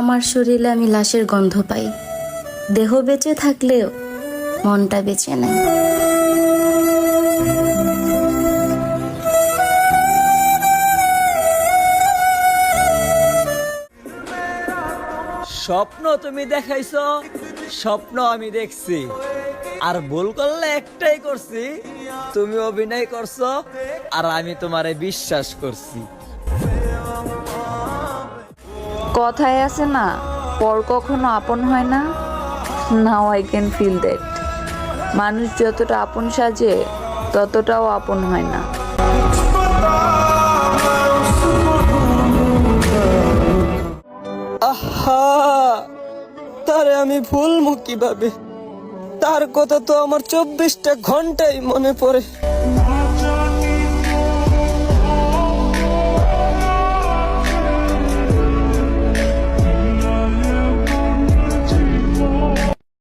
আমার শরীরে আমি লাশের গন্ধ পাই। দেহ বেঁচে থাকলেও মনটা বেঁচে নাই। স্বপ্ন তুমি দেখাইছো, স্বপ্ন আমি দেখছি, আর ভুল করলে একটাই করছি, তুমি অভিনয় করছো আর আমি তোমারে বিশ্বাস করছি। কথায় আছে না, পর কখনো আপন হয় না। Now I can feel that. মানুষ যতটা আপন সাজে ততটাও আপন হয় না। আহা, তারে আমি ভুলবো কিভাবে? তার কথা তো আমার 24টা ঘন্টাই মনে পড়ে।